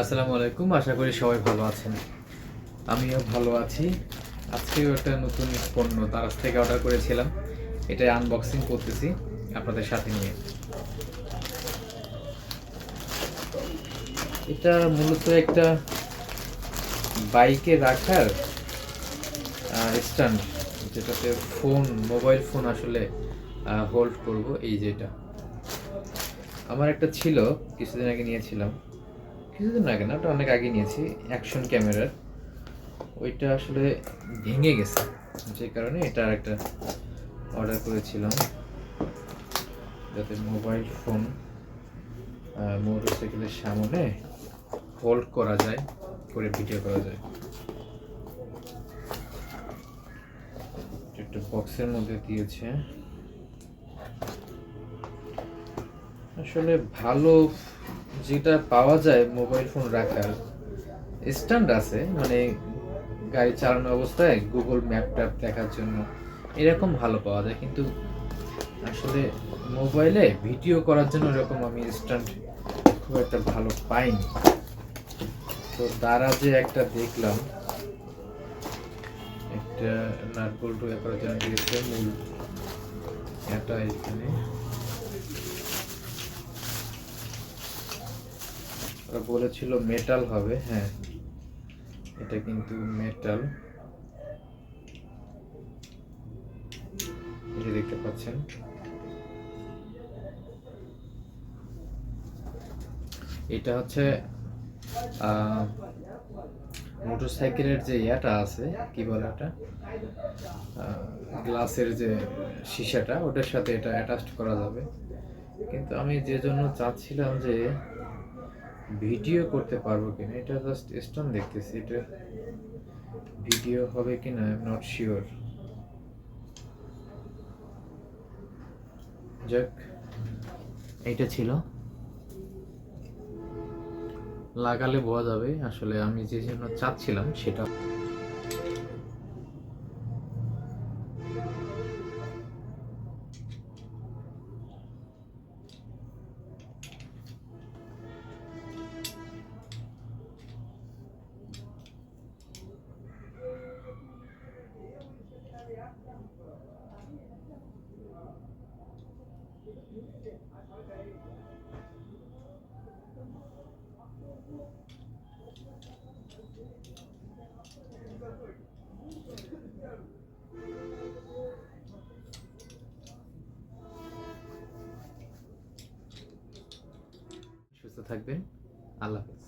আসসালামু আলাইকুম, আশা করি সবাই ভালো আছেন। আমিও ভালো আছি। আজকেও একটা নতুন পণ্য তার থেকে অর্ডার করেছিলাম। এটা আনবক্সিং করতেছি আপনাদের সাথে নিয়ে। এটা মূলত একটা বাইকে রাখার স্ট্যান্ড, যেটাতে মোবাইল ফোন আসলে হোল্ড করব। এই যেটা আমার একটা ছিল, কিছুদিন আগে নিয়েছিলাম। কিছুদিন আগে না, ওটা অনেক আগে নিয়েছি। অ্যাকশন ক্যামেরার ওইটা আসলে ভেঙে গেছে, যে কারণে এটা একটা অর্ডার করেছিলাম, যাতে মোবাইল ফোন মোটরসাইকেলের সামনে হোল্ড করা যায়, করে ভিডিও করা যায়। একটা বক্সের মধ্যে দিয়েছে। আসলে ভালো যেটা পাওয়া যায় মোবাইল ফোন রাখার স্ট্যান্ড আছে, মানে গাড়ি চালানো অবস্থায় গুগল ম্যাপ ট্যাপ দেখার জন্য এরকম ভালো পাওয়া যায়, কিন্তু আসলে মোবাইলে ভিডিও করার জন্য এরকম আমি স্ট্যান্ড খুব একটা ভালো পাইনি। তো দারাজে একটা দেখলাম, একটা নাট বল্টু করার জন্য দিয়েছে। মূল এটা এখানে ওরা বলেছিল মেটাল হবে। হ্যাঁ, এটা কিন্তু মেটাল, এই যে দেখতে পাচ্ছেন। এটা হচ্ছে মোটরসাইকেলের যে ইয়াটা আছে, কি বলে ওটা, গ্লাসের যে শিশাটা, ওটার সাথে এটা অ্যাটাচড করা যাবে। কিন্তু আমি যে জন্য চাচ্ছিলাম যে ভিডিও করতে পারবো কিনা, এটা জাস্ট স্ট্যান্ড দেখতেছি, এটা ভিডিও হবে কিনা আই এম নট শিওর। যাক, এইটা ছিল, লাগালে বোঝা যাবে আসলে আমি যে জন্য চাচ্ছিলাম সেটা। সুস্থ থাকবেন, আল্লাহ হাফেজ।